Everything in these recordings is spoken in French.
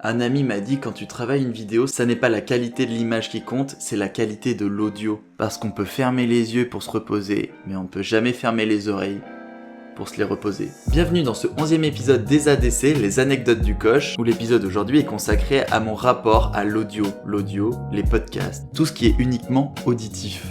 Un ami m'a dit quand tu travailles une vidéo, ça n'est pas la qualité de l'image qui compte, c'est la qualité de l'audio. Parce qu'on peut fermer les yeux pour se reposer, mais on ne peut jamais fermer les oreilles pour se les reposer. Bienvenue dans ce 11e épisode des ADC, les anecdotes du coach, où l'épisode aujourd'hui est consacré à mon rapport à l'audio, les podcasts, tout ce qui est uniquement auditif.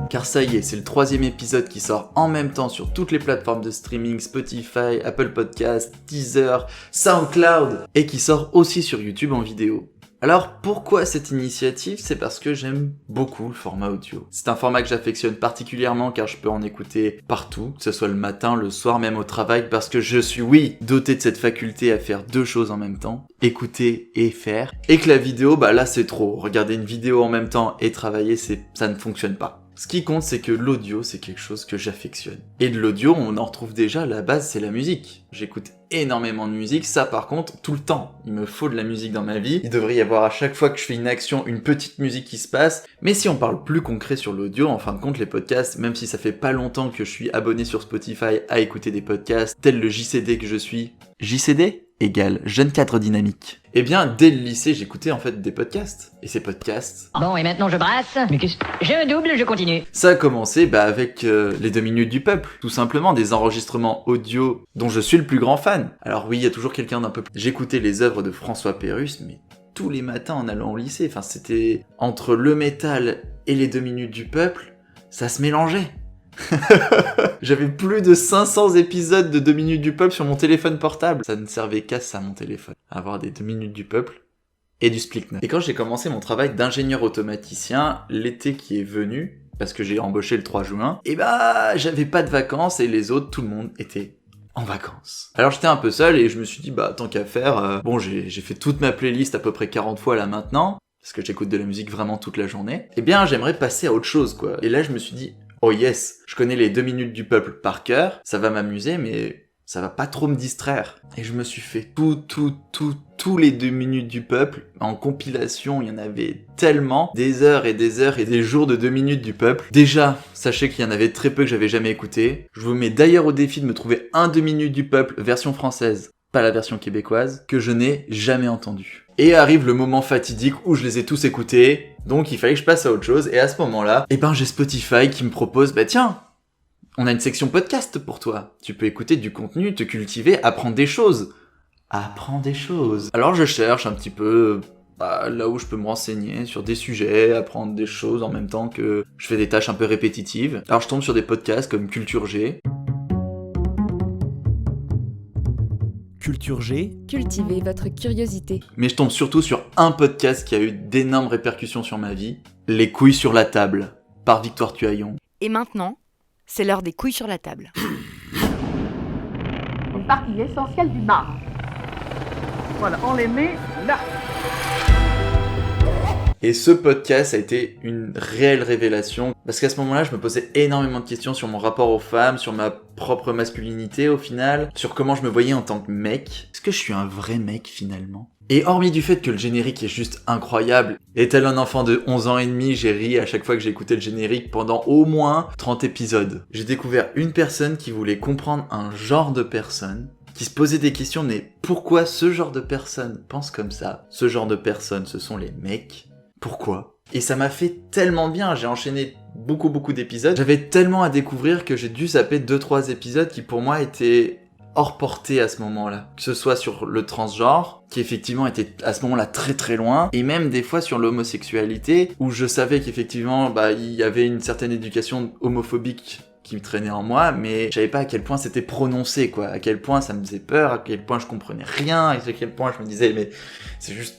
Car ça y est, c'est le 3e épisode qui sort en même temps sur toutes les plateformes de streaming, Spotify, Apple Podcasts, Deezer, SoundCloud, et qui sort aussi sur YouTube en vidéo. Alors pourquoi cette initiative ? C'est parce que j'aime beaucoup le format audio. C'est un format que j'affectionne particulièrement car je peux en écouter partout, que ce soit le matin, le soir, même au travail, parce que je suis, oui, doté de cette faculté à faire deux choses en même temps, écouter et faire, et que la vidéo, là c'est trop. Regarder une vidéo en même temps et travailler, ça ne fonctionne pas. Ce qui compte, c'est que l'audio, c'est quelque chose que j'affectionne. Et de l'audio, on en retrouve déjà, la base, c'est la musique. J'écoute énormément de musique, ça par contre, tout le temps. Il me faut de la musique dans ma vie. Il devrait y avoir à chaque fois que je fais une action, une petite musique qui se passe. Mais si on parle plus concret sur l'audio, en fin de compte, les podcasts, même si ça fait pas longtemps que je suis abonné sur Spotify à écouter des podcasts, tel le JCD que je suis. JCD égale Jeune Cadre Dynamique. Eh bien, dès le lycée, j'écoutais en fait des podcasts. Et ces podcasts... Bon, et maintenant je brasse. Mais qu'est-ce... Je double, je continue. Ça a commencé avec les 2 minutes du peuple. Tout simplement, des enregistrements audio dont je suis le plus grand fan. Alors oui, il y a toujours quelqu'un d'un peu... J'écoutais les œuvres de François Pérusse, mais tous les matins en allant au lycée. Enfin, c'était... Entre le métal et les 2 minutes du peuple, ça se mélangeait. J'avais plus de 500 épisodes de 2 minutes du peuple sur mon téléphone portable. Ça ne servait qu'à ça, mon téléphone. Avoir des 2 minutes du peuple et du Split. Et quand j'ai commencé mon travail d'ingénieur automaticien, l'été qui est venu, parce que j'ai embauché le 3 juin, j'avais pas de vacances et les autres, tout le monde était en vacances. Alors j'étais un peu seul et je me suis dit, tant qu'à faire, j'ai fait toute ma playlist à peu près 40 fois là maintenant, parce que j'écoute de la musique vraiment toute la journée. J'aimerais passer à autre chose, quoi. Et là, je me suis dit, oh yes, je connais les 2 minutes du peuple par cœur, ça va m'amuser, mais ça va pas trop me distraire. Et je me suis fait tous les 2 minutes du peuple. En compilation, il y en avait tellement, des heures et des jours de 2 minutes du peuple. Déjà, sachez qu'il y en avait très peu que j'avais jamais écouté. Je vous mets d'ailleurs au défi de me trouver un 2 minutes du peuple, version française, pas la version québécoise, que je n'ai jamais entendu. Et arrive le moment fatidique où je les ai tous écoutés, donc il fallait que je passe à autre chose, et à ce moment-là, j'ai Spotify qui me propose, tiens, on a une section podcast pour toi. Tu peux écouter du contenu, te cultiver, apprendre des choses. Alors je cherche un petit peu là où je peux me renseigner sur des sujets, apprendre des choses en même temps que je fais des tâches un peu répétitives. Alors je tombe sur des podcasts comme Culture G. Culture G. Cultivez votre curiosité. Mais je tombe surtout sur un podcast qui a eu d'énormes répercussions sur ma vie. Les couilles sur la table, par Victoire Tuaillon. Et maintenant, c'est l'heure des couilles sur la table. Une partie essentielle du marbre. Voilà, on les met là. Et ce podcast a été une réelle révélation, parce qu'à ce moment-là, je me posais énormément de questions sur mon rapport aux femmes, sur ma propre masculinité au final, sur comment je me voyais en tant que mec. Est-ce que je suis un vrai mec finalement ? Et hormis du fait que le générique est juste incroyable, et tel un enfant de 11 ans et demi, j'ai ri à chaque fois que j'ai écouté le générique pendant au moins 30 épisodes. J'ai découvert une personne qui voulait comprendre un genre de personne, qui se posait des questions, mais pourquoi ce genre de personne pense comme ça ? Ce genre de personnes, ce sont les mecs. Pourquoi ? Et ça m'a fait tellement bien, j'ai enchaîné beaucoup d'épisodes. J'avais tellement à découvrir que j'ai dû zapper 2-3 épisodes qui pour moi étaient hors portée à ce moment-là. Que ce soit sur le transgenre, qui effectivement était à ce moment-là très loin, et même des fois sur l'homosexualité, où je savais qu'effectivement il y avait une certaine éducation homophobique qui me traînait en moi, mais je savais pas à quel point c'était prononcé, quoi. À quel point ça me faisait peur, à quel point je comprenais rien, à quel point je me disais, mais c'est juste...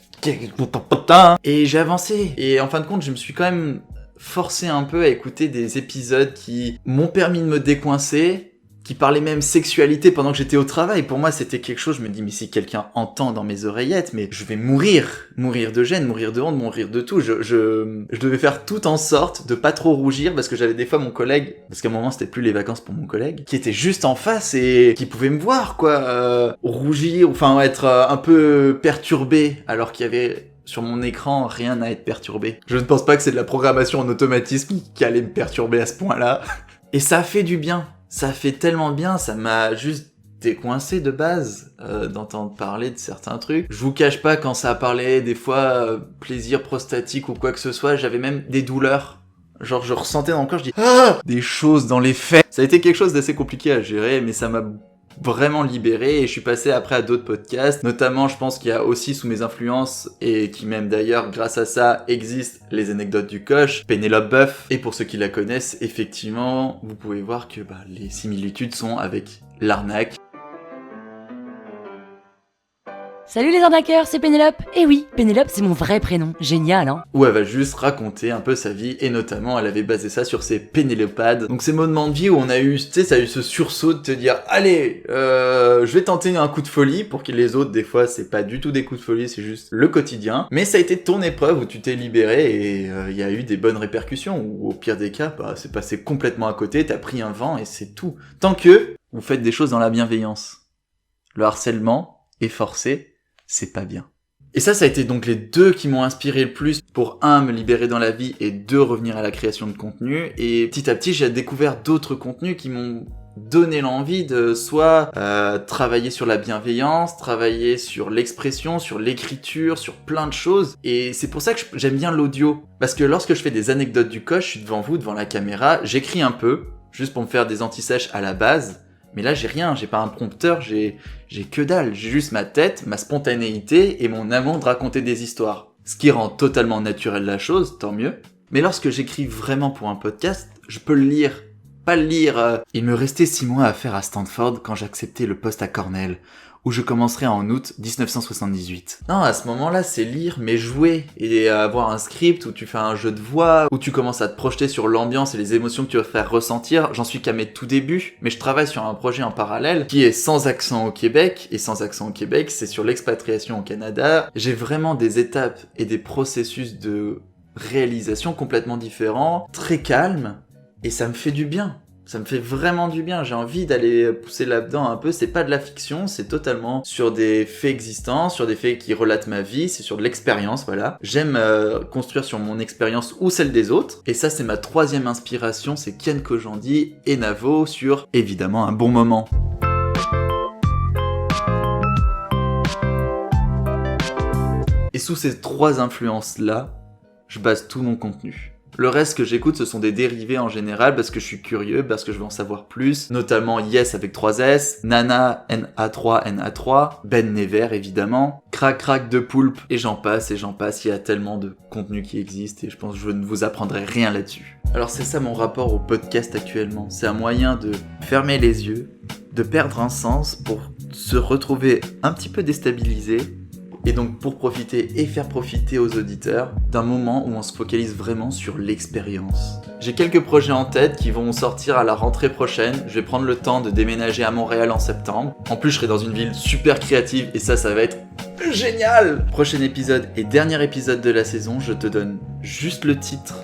Et j'ai avancé. Et en fin de compte, je me suis quand même forcé un peu à écouter des épisodes qui m'ont permis de me décoincer, qui parlaient même sexualité pendant que j'étais au travail. Pour moi, c'était quelque chose, je me dis, mais si quelqu'un entend dans mes oreillettes, mais je vais mourir de gêne, mourir de honte, mourir de tout. Je devais faire tout en sorte de pas trop rougir, parce que j'avais des fois mon collègue, parce qu'à un moment, c'était plus les vacances pour mon collègue, qui était juste en face et qui pouvait me voir, rougir, enfin, être un peu perturbé, alors qu'il y avait... Sur mon écran, rien à être perturbé. Je ne pense pas que c'est de la programmation en automatisme qui allait me perturber à ce point-là. Et ça a fait du bien. Ça a fait tellement bien, ça m'a juste décoincé de base d'entendre parler de certains trucs. Je vous cache pas, quand ça a parlé des fois plaisir prostatique ou quoi que ce soit, j'avais même des douleurs. Genre je ressentais dans le corps, je dis des choses dans les faits. Ça a été quelque chose d'assez compliqué à gérer, mais ça m'a vraiment libéré et je suis passé après à d'autres podcasts. Notamment, je pense qu'il y a aussi sous mes influences et qui même d'ailleurs grâce à ça existent les anecdotes du coach, Pénélope Boeuf. Et pour ceux qui la connaissent, effectivement, vous pouvez voir que les similitudes sont avec l'arnaque. Salut les arnaqueurs, c'est Pénélope. Eh oui, Pénélope c'est mon vrai prénom, génial hein. Où elle va juste raconter un peu sa vie et notamment elle avait basé ça sur ses pénélopades. Donc ces moments de vie où on a eu, tu sais, ça a eu ce sursaut de te dire allez, je vais tenter un coup de folie pour que les autres des fois c'est pas du tout des coups de folie, c'est juste le quotidien. Mais ça a été ton épreuve où tu t'es libéré et il y a eu des bonnes répercussions ou au pire des cas, c'est passé complètement à côté, t'as pris un vent et c'est tout. Tant que vous faites des choses dans la bienveillance. Le harcèlement est forcé. C'est pas bien. Et ça a été donc les deux qui m'ont inspiré le plus pour me libérer dans la vie et revenir à la création de contenu. Et petit à petit, j'ai découvert d'autres contenus qui m'ont donné l'envie de soit travailler sur la bienveillance, travailler sur l'expression, sur l'écriture, sur plein de choses. Et c'est pour ça que j'aime bien l'audio. Parce que lorsque je fais des anecdotes du coach, je suis devant vous, devant la caméra, j'écris un peu, juste pour me faire des anti-sèches à la base. Mais là, j'ai rien, j'ai pas un prompteur, j'ai que dalle. J'ai juste ma tête, ma spontanéité et mon amour de raconter des histoires. Ce qui rend totalement naturel la chose, tant mieux. Mais lorsque j'écris vraiment pour un podcast, je peux le lire. Pas le lire. Il me restait 6 mois à faire à Stanford quand j'acceptais le poste à Cornell, où je commencerai en août 1978. Non, à ce moment-là, c'est lire, mais jouer, et avoir un script où tu fais un jeu de voix, où tu commences à te projeter sur l'ambiance et les émotions que tu vas faire ressentir. J'en suis qu'à mes tout débuts, mais je travaille sur un projet en parallèle qui est sans accent au Québec, et sans accent au Québec, c'est sur l'expatriation au Canada. J'ai vraiment des étapes et des processus de réalisation complètement différents, très calmes, et ça me fait du bien. Ça me fait vraiment du bien, j'ai envie d'aller pousser là-dedans un peu, c'est pas de la fiction, c'est totalement sur des faits existants, sur des faits qui relatent ma vie, c'est sur de l'expérience, voilà. J'aime construire sur mon expérience ou celle des autres, et ça c'est ma 3e inspiration, c'est Kian Kojandi et Navo sur, évidemment, un bon moment. Et sous ces 3 influences-là, je base tout mon contenu. Le reste que j'écoute, ce sont des dérivés en général parce que je suis curieux, parce que je veux en savoir plus, notamment Yes avec 3 S, Nana, NA3, Ben Never évidemment, Crac Crac de Poulpe, et j'en passe, il y a tellement de contenu qui existe et je pense que je ne vous apprendrai rien là-dessus. Alors c'est ça mon rapport au podcast actuellement, c'est un moyen de fermer les yeux, de perdre un sens pour se retrouver un petit peu déstabilisé, et donc pour profiter et faire profiter aux auditeurs d'un moment où on se focalise vraiment sur l'expérience. J'ai quelques projets en tête qui vont sortir à la rentrée prochaine. Je vais prendre le temps de déménager à Montréal en septembre. En plus, je serai dans une ville super créative et ça va être génial! Prochain épisode et dernier épisode de la saison, je te donne juste le titre,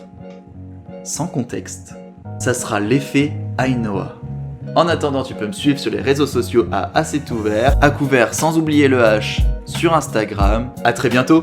sans contexte. Ça sera l'effet Ainoa. En attendant, tu peux me suivre sur les réseaux sociaux à Assez Ouvert, à couvert sans oublier le H sur Instagram. À très bientôt!